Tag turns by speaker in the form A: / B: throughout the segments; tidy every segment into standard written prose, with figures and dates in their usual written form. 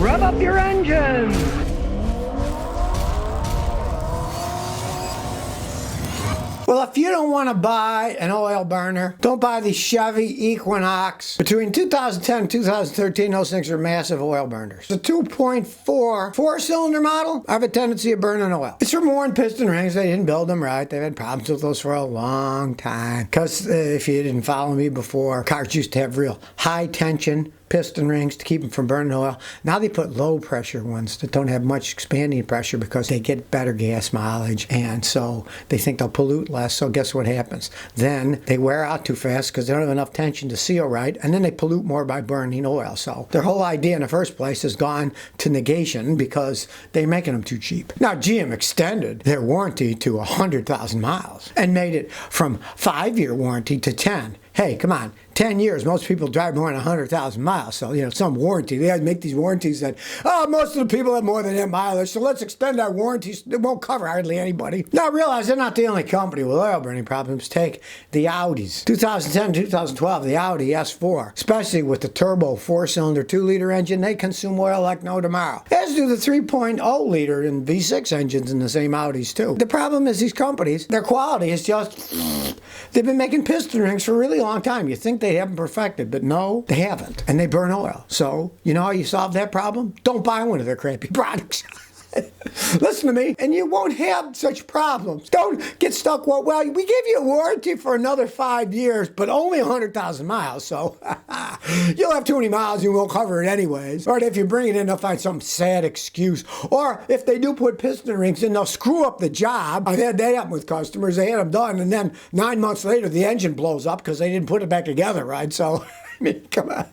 A: Rev up your engines!
B: Well, if you don't want to buy an oil burner, don't buy the Chevy Equinox. Between 2010 and 2013, those things are massive oil burners. The 2.4 four-cylinder model have a tendency of burning oil. It's from worn piston rings. They didn't build them right. They've had problems with those for a long time. Because if you didn't follow me before, cars used to have real high-tension piston rings to keep them from burning oil. Now they put low pressure ones that don't have much expanding pressure because they get better gas mileage, and so they think they'll pollute less. So guess what happens? Then they wear out too fast because they don't have enough tension to seal right, and then they pollute more by burning oil. So their whole idea in the first place has gone to negation because they're making them too cheap. Now GM extended their warranty to 100,000 miles and made it from 5-year warranty to 10. Hey, come on, 10 years. Most people drive more than 100,000 miles. So, some warranty. They make these warranties that, most of the people have more than that mileage, so let's extend our warranties. It won't cover hardly anybody. Now, realize they're not the only company with oil burning problems. Take the Audis. 2010, 2012, the Audi S4, especially with the turbo 4-cylinder 2-liter engine, they consume oil like no tomorrow. As do the 3.0-liter and V6 engines in the same Audis, too. The problem is these companies, their quality is just, they've been making piston rings for a really long time. You think they haven't perfected, but no, they haven't. And they burn oil. So, you know how you solve that problem? Don't buy one of their crappy products. Listen to me, and you won't have such problems. Don't get stuck. Well, we give you a warranty for another 5 years, but only 100,000 miles, so you'll have too many miles, you won't cover it anyways. Or if you bring it in, they'll find some sad excuse. Or if they do put piston rings in, they'll screw up the job. I've had that happen with customers. They had them done, and then 9 months later, the engine blows up because they didn't put it back together right, so I mean, come on.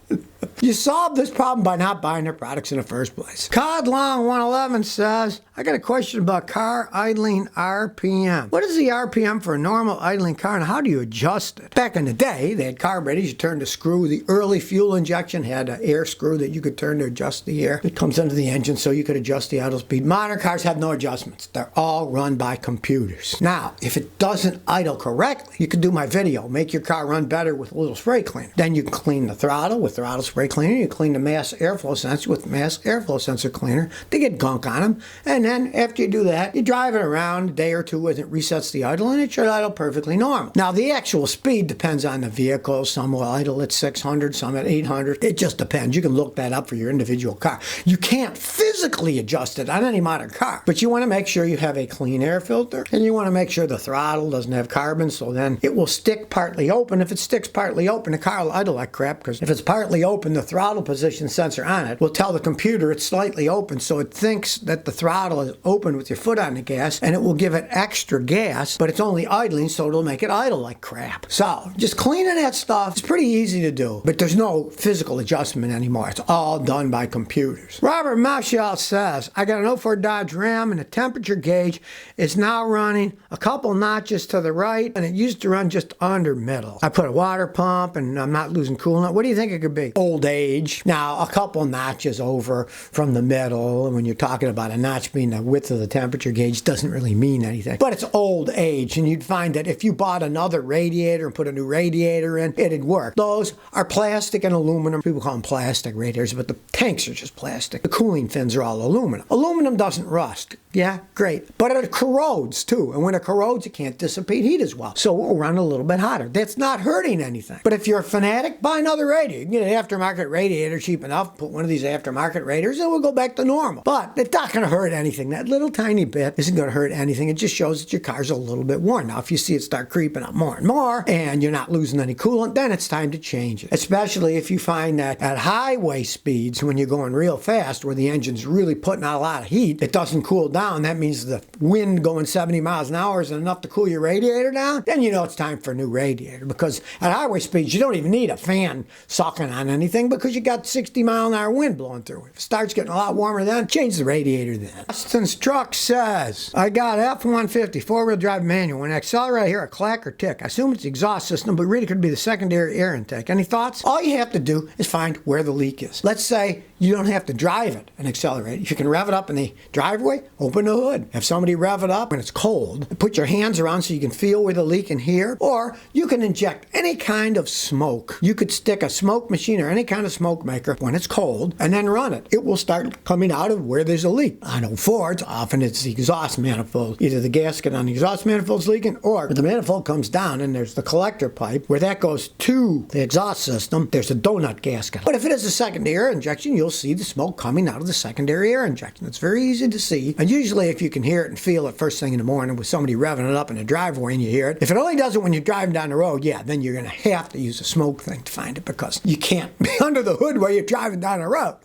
B: You solve this problem by not buying their products in the first place. Codlong 111 says, I got a question about car idling RPM. What is the RPM for a normal idling car, and how do you adjust it? Back in the day, they had carburetors. You turned the screw. The early fuel injection had an air screw that you could turn to adjust the air. It comes into the engine so you could adjust the idle speed. Modern cars have no adjustments. They're all run by computers. Now, if it doesn't idle correctly, you can do my video, make your car run better with a little spray cleaner. Then you can clean the throttle with throttle spray cleaner. You clean the mass airflow sensor with mass airflow sensor cleaner. They get gunk on them. And then after you do that, you drive it around a day or two as it resets the idle, and it should idle perfectly normal. Now, the actual speed depends on the vehicle. Some will idle at 600, some at 800. It just depends. You can look that up for your individual car. You can't physically adjust it on any modern car, but you want to make sure you have a clean air filter, and you want to make sure the throttle doesn't have carbon, so then it will stick partly open. If it sticks partly open, the car will idle like crap, because if it's partly open, the throttle position sensor on it will tell the computer it's slightly open, so it thinks that the throttle is open with your foot on the gas, and it will give it extra gas, but it's only idling, so it'll make it idle like crap. So just cleaning that stuff is pretty easy to do, but there's no physical adjustment anymore. It's all done by computers. Robert Marshall says, I got an 04 Dodge Ram, and the temperature gauge is now running a couple notches to the right, and it used to run just under middle. I put a water pump, and I'm not losing coolant. What do you think it could be? Old age. Now, a couple notches over from the middle, and when you're talking about a notch being the width of the temperature gauge, doesn't really mean anything. But it's old age, and you'd find that if you bought another radiator and put a new radiator in, it'd work. Those are plastic and aluminum. People call them plastic radiators, but the tanks are just plastic. The cooling fins are all aluminum. Aluminum doesn't rust. Yeah, great. But it corrodes too, and when it corrodes, it can't dissipate heat as well. So it will run a little bit hotter. That's not hurting anything. But if you're a fanatic, buy another radiator. You can get an aftermarket radiator cheap enough, put one of these aftermarket radiators, and we'll go back to normal. But it's not going to hurt anything. That little tiny bit isn't going to hurt anything. It just shows that your car's a little bit worn. Now, if you see it start creeping up more and more, and you're not losing any coolant, then it's time to change it. Especially if you find that at highway speeds, when you're going real fast, where the engine's really putting out a lot of heat, it doesn't cool down. That means the wind going 70 miles an hour isn't enough to cool your radiator down. Then you know it's time for a new radiator, because at highway speeds, you don't even need a fan sucking on anything, because you got 60-mile-an-hour wind blowing through it. If it starts getting a lot warmer then, change the radiator then. Austin's truck says, I got F-150 four-wheel drive manual. When I accelerate, I hear a clack or tick. I assume it's the exhaust system, but really could be the secondary air intake. Any thoughts? All you have to do is find where the leak is. Let's say you don't have to drive it and accelerate. accelerate. If you can rev it up in the driveway, open the hood. Have somebody rev it up when it's cold. Put your hands around so you can feel where the leak in here. Or you can inject any kind of smoke. You could stick a smoke machine or any kind of smoke maker when it's cold and then run it. It will start coming out of where there's a leak. I know Fords, often it's the exhaust manifold. Either the gasket on the exhaust manifold's leaking, or the manifold comes down and there's the collector pipe where that goes to the exhaust system. There's a donut gasket. But if it is a secondary air injection, you'll see the smoke coming out of the secondary air injection. It's very easy to see. And usually if you can hear it and feel it first thing in the morning with somebody revving it up in the driveway and you hear it, if it only does it when you're driving down the road, yeah, then you're going to have to use a smoke thing to find it because you can't be under the hood while you're driving down the road.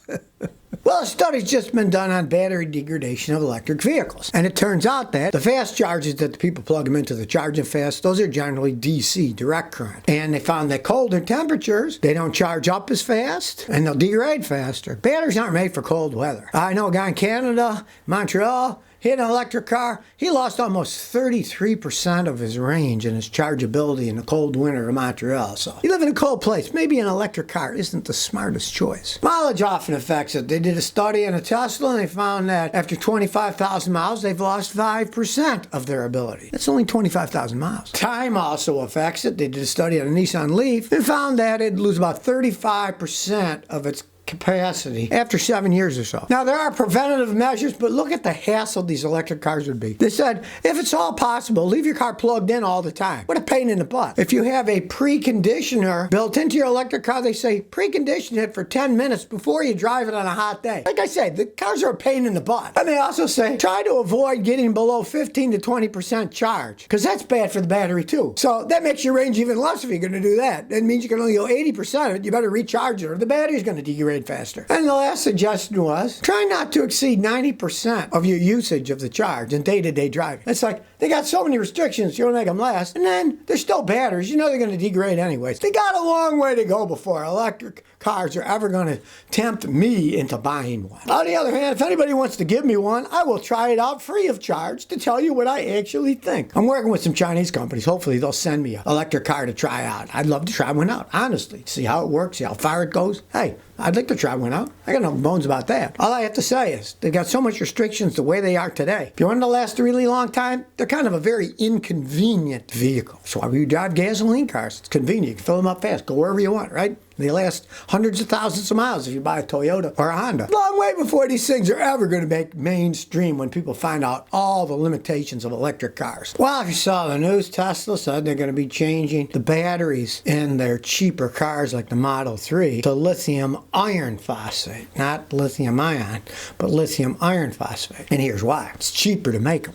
B: Well, a study's just been done on battery degradation of electric vehicles. And it turns out that the fast chargers that the people plug them into the charging fast, those are generally DC, direct current. And they found that colder temperatures, they don't charge up as fast and they'll degrade faster. Batteries aren't made for cold weather. I know a guy in Canada, Montreal, he had an electric car. He lost almost 33% of his range and his chargeability in the cold winter of Montreal. So you live in a cold place. Maybe an electric car isn't the smartest choice. Mileage often affects it. They did a study on a Tesla and they found that after 25,000 miles, they've lost 5% of their ability. That's only 25,000 miles. Time also affects it. They did a study on a Nissan Leaf and found that it'd lose about 35% of its capacity after 7 years or so. Now, there are preventative measures, but look at the hassle these electric cars would be. They said, if it's all possible, leave your car plugged in all the time. What a pain in the butt. If you have a preconditioner built into your electric car, they say precondition it for 10 minutes before you drive it on a hot day. Like I said, the cars are a pain in the butt. And they also say, try to avoid getting below 15 to 20% charge, because that's bad for the battery too. So that makes your range even less if you're going to do that. That means you can only go 80% of it. You better recharge it or the battery's going to degrade faster. And the last suggestion was try not to exceed 90% of your usage of the charge in day-to-day driving. It's like they got so many restrictions, you don't make them last. And then they're still batteries. You know they're going to degrade anyways. They got a long way to go before electric cars are ever going to tempt me into buying one. On the other hand, if anybody wants to give me one, I will try it out free of charge to tell you what I actually think. I'm working with some Chinese companies. Hopefully they'll send me an electric car to try out. I'd love to try one out, honestly. See how it works, see how far it goes. Hey, I'd like to try one out. I got no bones about that. All I have to say is they got so much restrictions the way they are today. If you want to last a really long time, they're kind of a very inconvenient vehicle. So why you drive gasoline cars? It's convenient. You can fill them up fast. Go wherever you want, right? They last hundreds of thousands of miles if you buy a Toyota or a Honda. Long way before these things are ever going to make mainstream when people find out all the limitations of electric cars. Well, if you saw the news, Tesla said they're going to be changing the batteries in their cheaper cars like the Model 3 to lithium iron phosphate. Not lithium ion, but lithium iron phosphate. And here's why. It's cheaper to make them.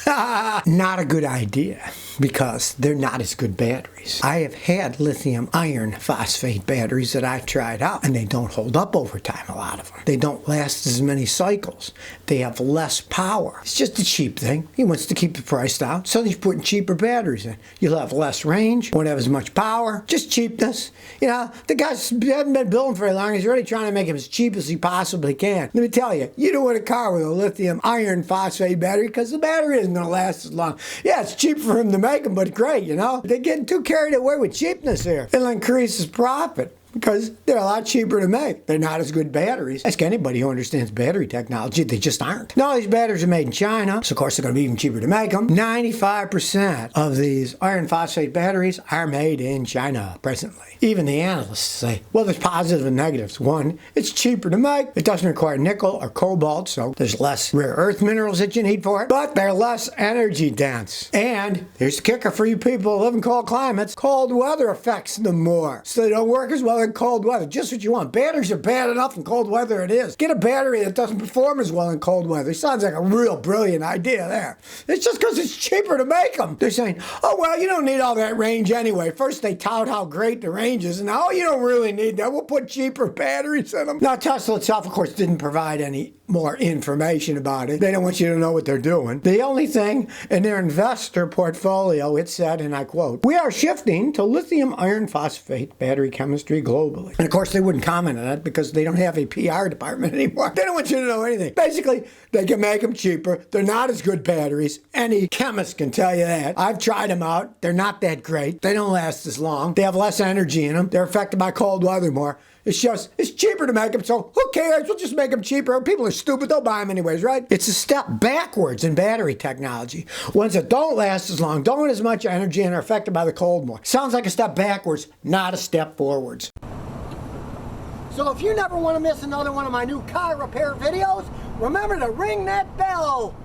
B: Not a good idea, because they're not as good batteries. I have had lithium iron phosphate batteries that I tried out, and they don't hold up over time, a lot of them. They don't last as many cycles. They have less power. It's just a cheap thing. He wants to keep the price down, so he's putting cheaper batteries in. You'll have less range, won't have as much power, just cheapness. You know, the guys haven't been building very long. He's already trying to make them as cheap as he possibly can. Let me tell you, you don't want a car with a lithium iron phosphate battery, because the battery isn't going to last as long. Yeah, it's cheap for him to make them, but great, you know? They're getting too carried away with cheapness here. It'll increase his profit, because they're a lot cheaper to make. They're not as good batteries. Ask anybody who understands battery technology. They just aren't. Now, these batteries are made in China, so of course they're going to be even cheaper to make them. 95% of these iron phosphate batteries are made in China presently. Even the analysts say, well, there's positives and negatives. One, it's cheaper to make. It doesn't require nickel or cobalt, so there's less rare earth minerals that you need for it, but they're less energy dense. And here's the kicker for you people who live in cold climates. Cold weather affects them more, so they don't work as well in cold weather. Just what you want. Batteries are bad enough in cold weather it is. Get a battery that doesn't perform as well in cold weather. Sounds like a real brilliant idea there. It's just because it's cheaper to make them. They're saying, oh, well, you don't need all that range anyway. First they tout how great the range is, and now, oh, you don't really need that. We'll put cheaper batteries in them. Now, Tesla itself, of course, didn't provide any more information about it. They don't want you to know what they're doing. The only thing in their investor portfolio, it said, and I quote, "We are shifting to lithium iron phosphate battery chemistry globally." And of course, they wouldn't comment on it because they don't have a PR department anymore. They don't want you to know anything. Basically, they can make them cheaper. They're not as good batteries. Any chemist can tell you that. I've tried them out. They're not that great. They don't last as long. They have less energy in them. They're affected by cold weather more. It's just, it's cheaper to make them, so who cares? We'll just make them cheaper. People are stupid, they'll buy them anyways, right? It's a step backwards in battery technology. Ones that don't last as long, don't have as much energy, and are affected by the cold more. Sounds like a step backwards, not a step forwards. So if you never want to miss another one of my new car repair videos, remember to ring that bell.